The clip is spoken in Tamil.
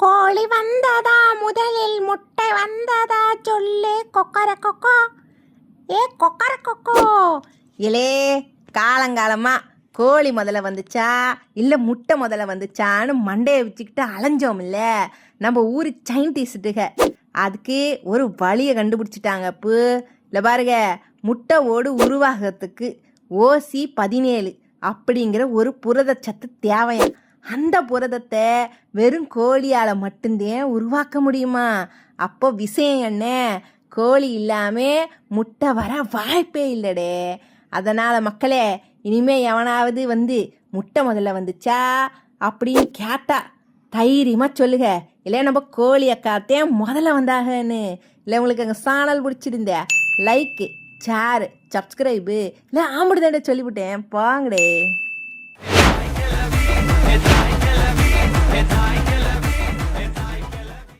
கோழி வந்ததா முதலில் முட்டை வந்ததா சொல்லு கொக்கர கொக்கோ கொக்கர கொக்கோ. இலே காலங்காலமா கோழி முதல்ல வந்துச்சா இல்லை முட்டை முதல்ல வந்துச்சான்னு மண்டையை வச்சுக்கிட்டு அலைஞ்சோம் இல்லை நம்ம ஊர் சயின்டிஸ்ட்டுக. அதுக்கு ஒரு வழியை கண்டுபிடிச்சிட்டாங்க. இப்போ இல்லை பாருங்க, முட்டை ஓடு உருவாகிறதுக்கு OC17 அப்படிங்கிற ஒரு புரதச்சத்து தேவையாம். அந்த புரதத்தை வெறும் கோழியால் மட்டும்தான் உருவாக்க முடியுமா? அப்போ விஷயம் என்ன, கோழி இல்லாமல் முட்டை வர வாய்ப்பே இல்லைடே. அதனால் மக்களே, இனிமே எவனாவது வந்து முட்டை முதல்ல வந்துச்சா அப்படின்னு கேட்டா தைரியமாக சொல்லுங்க. இல்லை நம்ம கோழி அக்காத்தேன் முதல்ல வந்தாகன்னு. இல்லை உங்களுக்கு எங்கள் சேனல் பிடிச்சிருந்த லைக்கு, ஷேரு, சப்ஸ்கிரைபு இல்லை ஆம்பிடுதாண்டே சொல்லிவிட்டேன். போங்கடே.